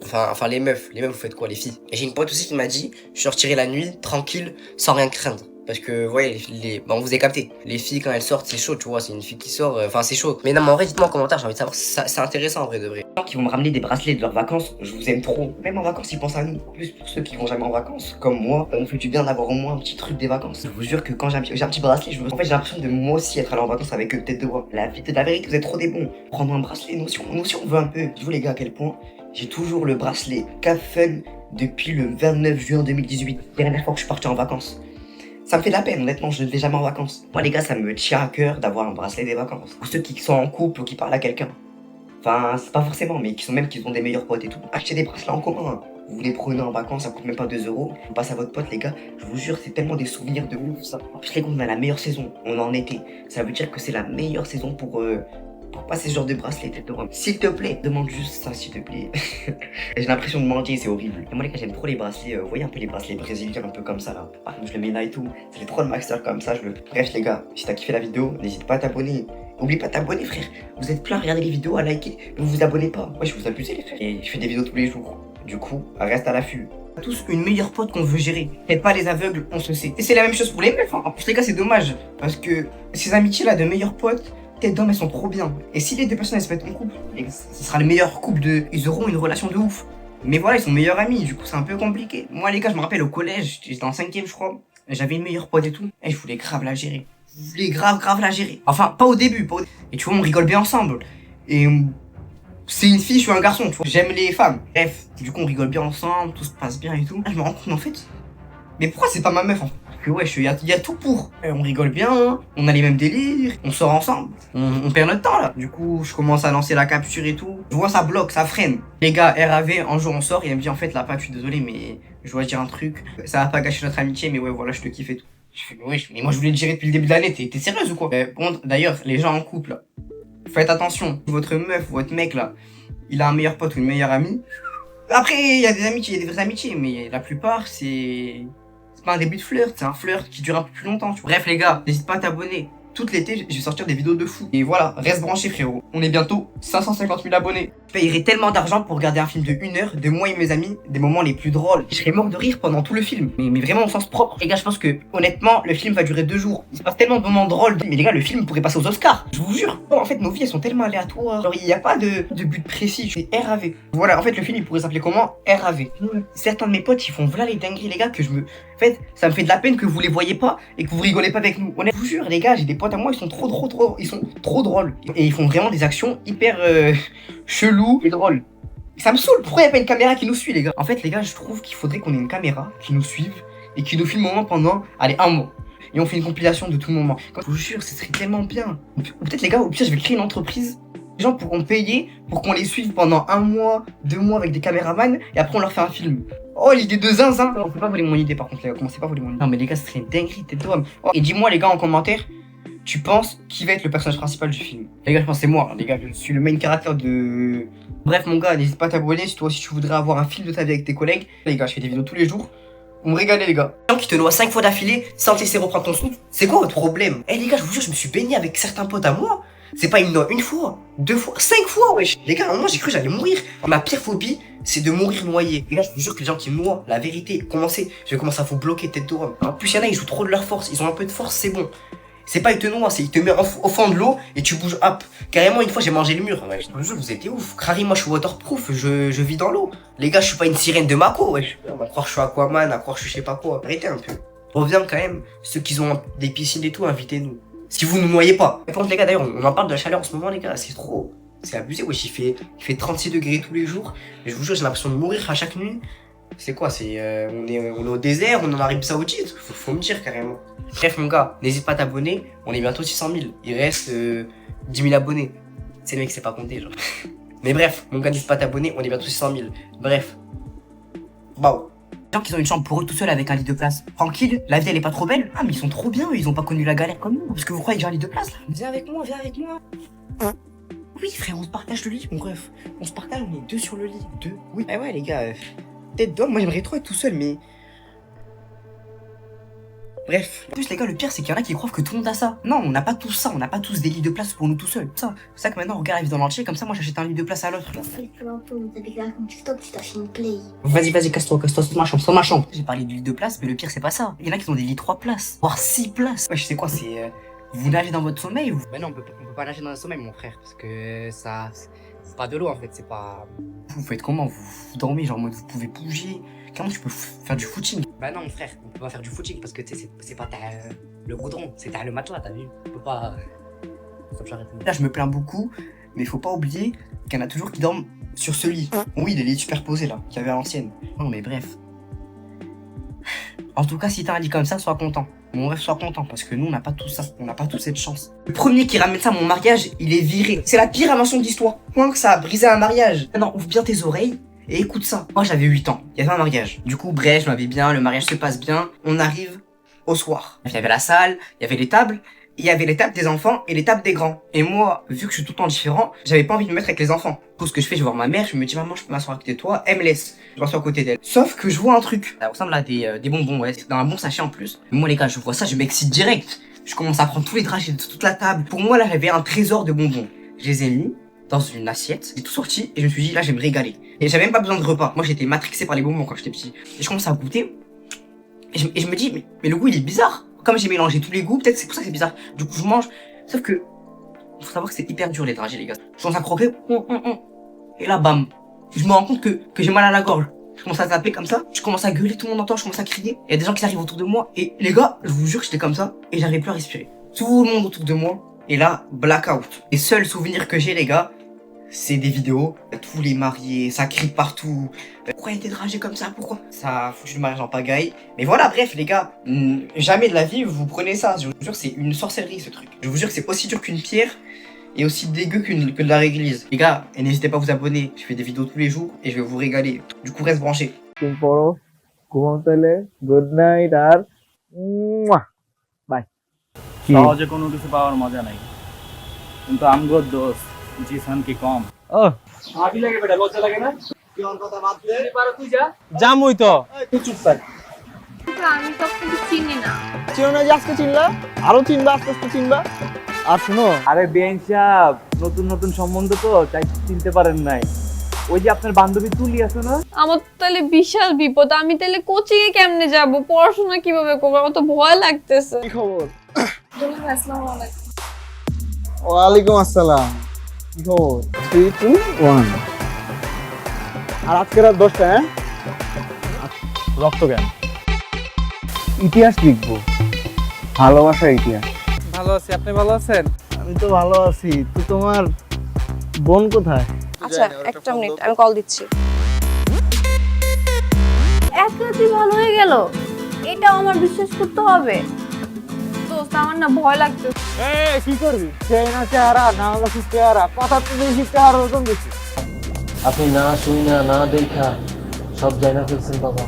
Enfin, les meufs, vous faites quoi, les filles? Et j'ai une pote aussi qui m'a dit, je sortirai la nuit, tranquille, sans rien craindre. Parce que, vous voyez, bon, vous avez capté. Les filles, quand elles sortent, c'est chaud, tu vois, c'est une fille qui sort, enfin, c'est chaud. Mais non, mais en vrai, dites-moi en commentaire, j'ai envie de savoir, c'est intéressant, en vrai de vrai. Les gens qui vont me ramener des bracelets de leurs vacances, je vous aime trop. Même en vacances, ils pensent à nous. En plus, pour ceux qui vont jamais en vacances, comme moi, on fait du bien d'avoir au moins un petit truc des vacances. Je vous jure que quand j'ai un petit bracelet, en fait, j'ai l'impression de moi aussi être allé en vacances avec eux, peut-être de voir. La vérité, vous êtes trop des bons. Prendre un bracelet, notion, on veut un peu. Je vous les gars, à quel point j'ai toujours le bracelet K-Fun depuis le 29 juin 2018. Dernière fois que je suis parti en vacances. Ça me fait de la peine, honnêtement, je ne vais jamais en vacances. Moi, les gars, ça me tient à cœur d'avoir un bracelet des vacances. Pour ceux qui sont en couple ou qui parlent à quelqu'un. Enfin, c'est pas forcément, mais qui ont des meilleurs potes et tout. Achetez des bracelets en commun. Vous les prenez en vacances, ça coûte même pas 2 euros. Vous passez à votre pote, les gars. Je vous jure, c'est tellement des souvenirs de ouf, ça. En plus, les gars, on a la meilleure saison. On est en été. Ça veut dire que c'est la meilleure saison pour passer ce genre de bracelet, tête de rhum. S'il te plaît, demande juste ça, s'il te plaît. J'ai l'impression de mentir, c'est horrible. Et moi, les gars, j'aime trop les bracelets. Vous voyez un peu les bracelets brésiliens, un peu comme ça, là. Par contre, je le mets là et tout. C'est trop le master comme ça, Bref, les gars, si t'as kiffé la vidéo, n'hésite pas à t'abonner. N'oublie pas de t'abonner, frère. Vous êtes plein à regarder les vidéos, à liker, mais vous vous abonnez pas. Ouais, je vous abusez, les frères. Et je fais des vidéos tous les jours. Du coup, reste à l'affût. On a tous une meilleure pote qu'on veut gérer. Faites pas les aveugles, on se sait. Et c'est la même chose pour les meufs. Hein. En plus, les gars, c'est dommage. Parce que ces amitiés-là de meilleurs potes, tête d'homme, elles sont trop bien. Et si les deux personnes elles se mettent en couple, ce sera le meilleur couple de. Ils auront une relation de ouf. Mais voilà, ils sont meilleurs amis, du coup c'est un peu compliqué. Moi les gars, je me rappelle au collège, j'étais en 5ème je crois. J'avais une meilleure pote et tout. Et je voulais grave la gérer. Je voulais grave la gérer. Enfin, pas au début, Et tu vois, on rigole bien ensemble. Et c'est une fille, je suis un garçon, tu vois. J'aime les femmes. Bref, du coup on rigole bien ensemble, tout se passe bien et tout. Là, je me rends compte en fait, Mais pourquoi c'est pas ma meuf, en fait? Parce que wesh, y a tout pour. On rigole bien, hein, on a les mêmes délires, on sort ensemble, on perd notre temps là. Du coup, je commence à lancer la capture et tout. Je vois ça bloque, ça freine. Les gars, RAV, un jour on sort et elle me dit en fait, là, pas, je suis désolé, mais je dois te dire un truc. Ça va pas gâcher notre amitié, mais ouais, voilà, je te kiffe et tout. Je fais, mais wesh, mais moi je voulais te gérer depuis le début de l'année, t'es sérieuse ou quoi? Bon, d'ailleurs, les gens en couple, là, faites attention. Votre meuf, votre mec là, il a un meilleur pote ou une meilleure amie. Après, il y a des amitiés, il y a des vraies amitiés, mais la plupart, c'est pas un début de flirt, c'est un flirt qui dure un peu plus longtemps. Tu vois. Bref, les gars, n'hésite pas à t'abonner. Tout l'été, je vais sortir des vidéos de fou. Et voilà, reste branché, frérot. On est bientôt 550 000 abonnés. Je payerai tellement d'argent pour regarder un film de 1 heure, de moi et mes amis, des moments les plus drôles. Je serais mort de rire pendant tout le film. Mais vraiment au sens propre. Les gars, je pense que, honnêtement, le film va durer 2 jours. Il se passe tellement de moments drôles. Mais les gars, le film pourrait passer aux Oscars. Je vous jure. En fait, nos vies, elles sont tellement aléatoires. Genre, il n'y a pas de but précis. C'est RAV. Voilà, en fait, le film, il pourrait s'appeler comment? RAV. Certains de mes potes, ils font voilà les dingueries, les gars, que je me... En fait, ça me fait de la peine que vous les voyez pas et que vous rigolez pas avec nous. Honnêtement, je vous jure, les gars, j'ai des potes à moi, ils sont ils sont trop drôles. Et ils font vraiment des actions hyper cheloues et drôles. Ça me saoule, pourquoi y a pas une caméra qui nous suit, les gars? En fait, les gars, je trouve qu'il faudrait qu'on ait une caméra qui nous suive et qui nous filme au moins pendant, allez, 1 mois. Et on fait une compilation de tout moment. Je vous jure, ce serait tellement bien. Ou peut-être, les gars, au pire, je vais créer une entreprise. Les gens pourront payer pour qu'on les suive pendant 1 mois, 2 mois avec des caméramans et après on leur fait un film. Oh, l'idée de zinzin! On peut pas voler mon idée par contre, les gars. Commencez pas à voler mon idée. Non, mais les gars, ce serait une dinguerie, tête d'homme. Oh, et dis-moi, les gars, en commentaire, tu penses qui va être le personnage principal du film? Les gars, je pense que c'est moi. Les gars, je suis le main character de... Bref, mon gars, n'hésite pas à t'abonner si toi aussi tu voudrais avoir un film de ta vie avec tes collègues. Les gars, je fais des vidéos tous les jours. Vous me régalez, les gars. Qui te noie 5 fois d'affilée sans te laisser reprendre ton souffle. C'est quoi votre problème? Eh les gars, je vous jure, je me suis baigné avec certains potes à moi. C'est pas une fois, 2 fois, 5 fois, wesh. Les gars, à un moment, j'ai cru que j'allais mourir. Ma pire phobie, c'est de mourir noyé. Les gars, je vous jure que les gens qui me noient, la vérité, je vais commencer à vous bloquer tête de rhum. En plus, il y en a, ils jouent trop de leur force. Ils ont un peu de force, c'est bon. C'est pas ils te noient, c'est ils te mettent au fond de l'eau et tu bouges hop. Carrément, une fois, j'ai mangé le mur. Ouais, je vous jure, vous êtes ouf. Crary, moi, je suis waterproof, je vis dans l'eau. Les gars, je suis pas une sirène de Mako, wesh. On va croire que je suis Aquaman, à croire que je sais pas quoi. Arrêtez un peu. Reviens quand même. Ceux qui ont des piscines et tout, invitez-nous. Si vous ne noyez pas. Et par contre, les gars, d'ailleurs, on en parle de la chaleur en ce moment, les gars, c'est trop. C'est abusé, wesh. Il fait 36 degrés tous les jours. Et je vous jure, j'ai l'impression de mourir à chaque nuit. C'est quoi? On est au désert, on est en Arabie Saoudite. Faut me dire carrément. Bref, mon gars, n'hésite pas à t'abonner. On est bientôt 600 000. Il reste 10 000 abonnés. C'est le mec qui sait pas compter, genre. Mais bref, mon gars, n'hésite pas à t'abonner. On est bientôt 600 000. Bref. Waouh. Les gens qui ont une chambre pour eux tout seuls avec un lit de place. Tranquille, la vie elle est pas trop belle. Ah, mais ils sont trop bien, eux, ils ont pas connu la galère comme nous. Parce que vous croyez que j'ai un lit de place là? Viens avec moi, viens avec moi. Oui, frère, on se partage le lit. Bon, bref, on se partage, on est 2 sur le lit. 2. Oui. Eh ouais, les gars. Tête d'homme, moi j'aimerais trop être tout seul, mais... Bref. En plus, les gars, le pire, c'est qu'il y en a qui croient que tout le monde a ça. Non, on n'a pas tous ça, on n'a pas tous des lits de place pour nous tout seuls. C'est ça que maintenant, on regarde la vie dans l'entier, comme ça, moi j'achète un lit de place à l'autre. T'habites là comme TikTok, tu t'achètes une play. Vas-y, casse-toi, c'est ma chambre. J'ai parlé de lit de place, mais le pire, c'est pas ça. Il y en a qui ont des lits 3 places, voire 6 places. Ouais, je sais quoi, c'est... Vous nagez dans votre sommeil ou... Bah non, on peut pas nager dans le sommeil, mon frère, parce que ça... C'est pas de l'eau en fait, c'est pas... Vous faites comment? Vous dormez, genre en mode vous pouvez bouger. Comment tu peux faire du footing? Bah non mon frère, on peut pas faire du footing parce que tu sais, c'est pas le goudron, c'est le matelas, t'as vu? On peut pas... Là je me plains beaucoup, mais faut pas oublier qu'il y en a toujours qui dorment sur ce lit. Oui, les lits superposés là, qu'il y avait à l'ancienne. Non mais bref. En tout cas, si t'as un lit comme ça, sois content. Mon rêve, sois content, parce que nous, on n'a pas tout ça. On n'a pas toute cette chance. Le premier qui ramène ça à mon mariage, il est viré. C'est la pire invention de l'histoire. Point que ça a brisé un mariage. Maintenant, ouvre bien tes oreilles et écoute ça. Moi, j'avais 8 ans. Il y avait un mariage. Du coup, bref, je m'avais bien, le mariage se passe bien. On arrive au soir. Il y avait la salle, il y avait les tables. Il y avait les tables des enfants et les tables des grands. Et moi, vu que je suis tout le temps différent, j'avais pas envie de me mettre avec les enfants. Tout ce que je fais, je vais voir ma mère, je me dis maman, je peux m'asseoir à côté de toi, elle me laisse. Je m'assois à côté d'elle. Sauf que je vois un truc. Ça ressemble à des bonbons, ouais. C'est dans un bon sachet en plus. Mais moi les gars, je vois ça, je m'excite direct. Je commence à prendre tous les dragées de toute la table. Pour moi là, j'avais un trésor de bonbons. Je les ai mis dans une assiette, j'ai tout sorti et je me suis dit là, je vais me régaler. Et j'avais même pas besoin de repas. Moi j'étais matrixé par les bonbons quand j'étais petit. Et je commence à goûter. Et je me dis, mais le goût il est bizarre. Comme j'ai mélangé tous les goûts, peut-être c'est pour ça que c'est bizarre. Du coup je mange. Sauf que, faut savoir que c'est hyper dur les dragées les gars. Je commence à croquer. Et là bam. Je me rends compte que j'ai mal à la gorge. Je commence à taper comme ça. Je commence à gueuler, tout le monde entend, je commence à crier. Il y a des gens qui arrivent autour de moi. Et les gars, je vous jure que j'étais comme ça. Et j'arrivais plus à respirer. Tout le monde autour de moi. Et là, blackout. Et seul souvenir que j'ai les gars, c'est des vidéos, tous les mariés, ça crie partout. Pourquoi il était dragé comme ça? Pourquoi? Ça a foutu le mariage en pagaille. Mais voilà, bref, les gars, jamais de la vie vous prenez ça. Je vous jure, c'est une sorcellerie ce truc. Je vous jure que c'est aussi dur qu'une pierre et aussi dégueu que de la réglisse. Les gars, et n'hésitez pas à vous abonner. Je fais des vidéos tous les jours et je vais vous régaler. Du coup, reste branché. Good night আর bye. সহজে কোনো কিছু পাওয়ার মজা নাই, কিন্তু আমগো দোষ জিসান কি কম। ও ভাবি লাগে বেটা, লজ্জা লাগে না? কি অন কথা বাদ দে, পারো তুই যা। জামুই তো তুই চুপ থাক। আমি তো কিন্তু চিনি না। চিনো না যে আজকে চিনলা, আরো চিনবা, আস্তে আস্তে চিনবা। আর শুনো, আরে বেন সাহেব, নতুন নতুন সম্বন্ধ তো তাই চিনতে পারেন নাই। ওই যে আপনার বান্ধবী তুলি আছে না, আমার তাহলে বিশাল বিপদ। আমি তাহলে কোচিং এ কেমনে যাব, পড়াশোনা কিভাবে করব? আমার তো ভয় লাগতেছে। কি খবর? আসসালামু আলাইকুম। ওয়ালাইকুম আসসালাম। কি খবর? 3 2 1। আর আজকে রাত 10টা, হ্যাঁ? রক্ত কেন? ইতিহাস লিখবো, ভালোবাসার ইতিহাস। ভালো আছি, আপনি ভালো আছেন? আমি তো ভালো আছি, তো তোমার বোন কোথায়? আচ্ছা একটা মিনিট, আমি কল দিচ্ছি। এক রাতে ভালো হয়ে গেল, এটাও আমার বিশ্বাস করতে হবে? দোস্ত আমার না ভয় লাগতেছে। কি করবি? সেই না চেহারা, না হলো চেহারা, কথা তো বেশি, চেহারা ওরকম বেশি। আপনি না শুই না না দেখা সব জানা ফেলছেন বাবা।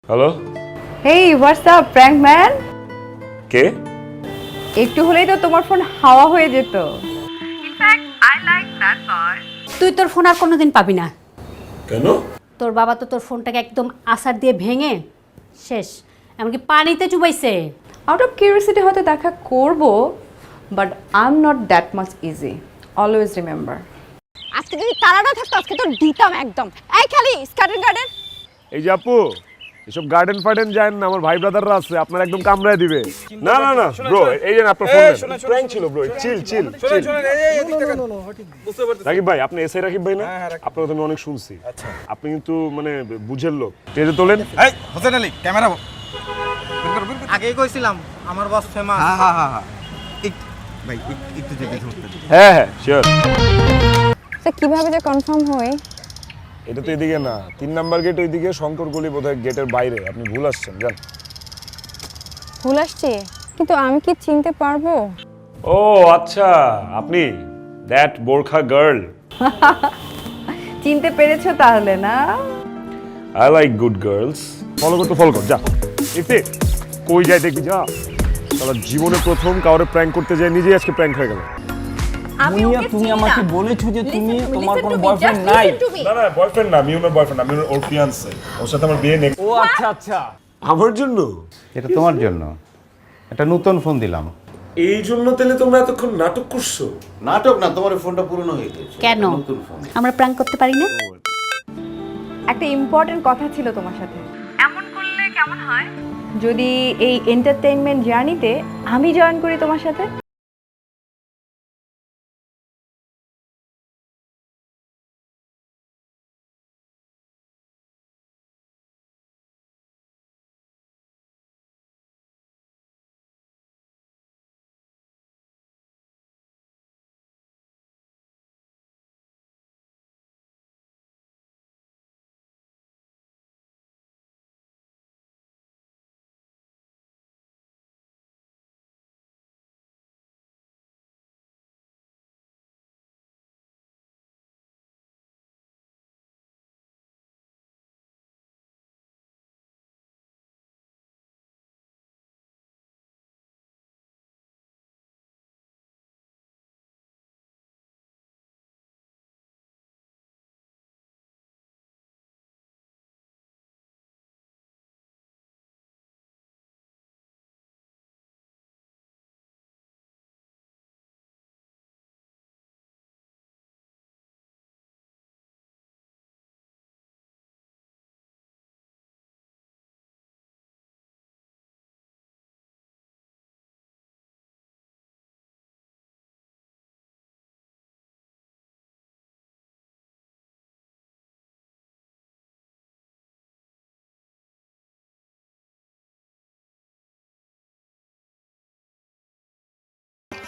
হ্যালো, হেই হোয়াটসঅ্যাপ প্র্যাঙ্ক ম্যান। কে? একটু হলেই তো তোমার ফোন হাওয়া হয়ে যেত। তুই তোর ফোন আর কোনোদিন পাবি না। কেন? তোর বাবা তো তোর ফোনটাকে একদম আছাড় দিয়ে ভেঙে শেষ, এমনকি পানিতে চুবাইছে। আউট অফ কিউরিওসিটি হয়তো দেখা করব, but I am not that much easy, always remember. আজকে যদি তারা না থাকতো আজকে তোর দিতাম একদম। এই খালি স্কার্টেন গার্ডেন। এই যে আপু, এসব গার্ডেন ফার্ডেন যায় না, আমার ভাই ব্রাদাররা আছে, আপনার একদম কামড়ায় দিবে। না না না ব্রো, এই যে আপনার ফোন প্র্যাঙ্ক ছিল ব্রো, চিল চিল চিল। রাকিব ভাই, আপনি এসআই রাকিব ভাই না? আপনার কথা আমি অনেক শুনছি। আপনি কিন্তু মানে বুঝের লোক। তেজে তোলেন। এই হোসেন আলী, ক্যামেরা আগেই কইছিলাম আমার বস ফেমাস। হ্যাঁ হ্যাঁ হ্যাঁ, ভাই একটু যদি ধরতে। হ্যাঁ হ্যাঁ শিওর। স্যার কিভাবে যে কনফার্ম হয়? এটা তো এদিকে না, 3 নাম্বার গেট ওইদিকে, শঙ্কর গলি বোধহয় গেটের বাইরে। আপনি ভুল আসছেন, জান। ভুল আসছে, কিন্তু আমি কি চিনতে পারবো? ও আচ্ছা, আপনি দ্যাট বোরখা গার্ল। চিনতে পেরেছো তাহলে না? I like good girls. Follow করতে ফলো কর, যা। ইফতে কই যায় দেখবি, যা। সারা জীবনে প্রথম কাউরে প্র্যাঙ্ক করতে যায়, নিজেই আজকে প্র্যাঙ্ক হয়ে গেল। মুনিয়া, তুমি আমাকে বলেছো যে তুমি তোমার কোনো বয়ফ্রেন্ড নাই। না না, বয়ফ্রেন্ড না, আমি ওর বয়ফ্রেন্ড, আমি ওর ফিয়ান্সে। ওর সাথে আমার বিয়ে নেক্সট। ও আচ্ছা আচ্ছা, আমার জন্য? এটা তোমার জন্য, একটা নতুন ফোন দিলাম। এই জন্য তাহলে তোমরা এতক্ষণ নাটক করছো? নাটক না, তোমার ফোনটা পুরনো হয়ে গেছে। কেন নতুন ফোন। আমরা প্র্যাঙ্ক করতে পারি না? একটা ইম্পর্টেন্ট কথা ছিল তোমার সাথে। এমন করলে কেমন হয় যদি এই এন্টারটেইনমেন্ট জার্নিতে আমি জয়েন করি তোমার সাথে?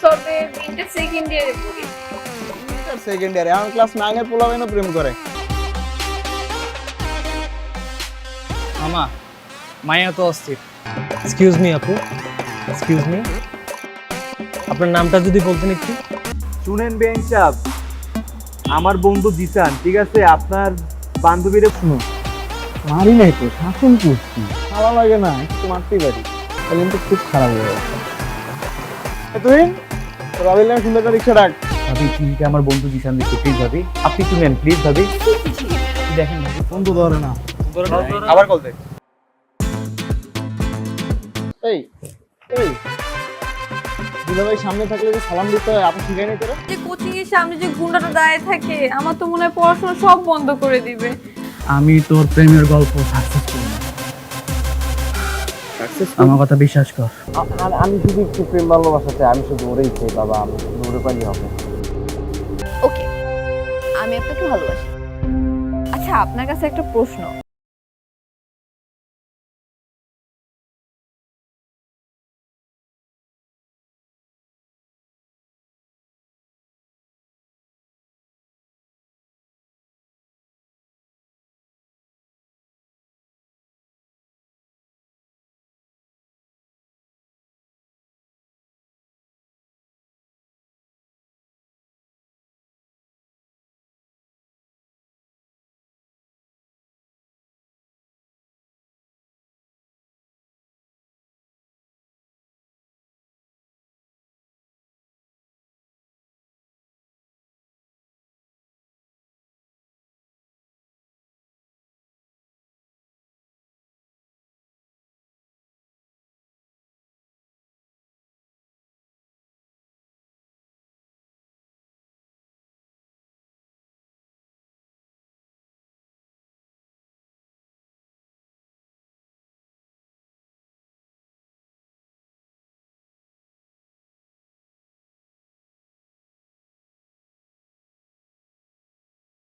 তবে ইন্টার সেকেন্ড ইয়ারে পড়ি। সেকেন্ড ইয়ারে এখন ক্লাস 9 এর পোলাবেনও প্রেম করে। মামা মায়া তো অস্থির। এক্সকিউজ মি আপু, এক্সকিউজ মি, আপনার নামটা যদি বলতেন একটু। শুনেন বেঞ্চ সাহেব, আমার বন্ধু জিসান, ঠিক আছে? আপনার বান্ধবীরে শুনুন। মারি নাই তো, শাসন করছি। ভালো লাগে না, একটু মারতেই পারি। তাহলে কিন্তু খুব খারাপ হয়ে গেছে। তুই তোর ভাবির নামে সুন্দর রিক্সা ডাক। ভাবি চিনিটা আমার বন্ধু জিসান দিচ্ছে, প্লিজ ভাবি আপনি একটু নেন প্লিজ ভাবি। দেখেন ভাবি, ফোন তো ধরে না। আবার কল দেখ। এই এই দুলাভাই সামনে থাকলে যে সালাম দিতে হয়, আপনি শিখাই নাই তোরা? যে কোচিং এর সামনে যে গুন্ডাটা দাঁড়িয়ে থাকে, আমার তো মনে হয় পড়াশোনা সব বন্ধ করে দিবে। আমি তোর প্রেমের গল্প সাকসেসফুল না। আমার কথা বিশ্বাস কর। আমি শুধু একটু প্রেম ভালোবাসা চাই, আমি শুধু ওরেই চাই বাবা, আমি শুধু ওরে পাইলে হবে। ওকে, আমি আপনাকে ভালোবাসি। আচ্ছা, আপনার কাছে একটা প্রশ্ন,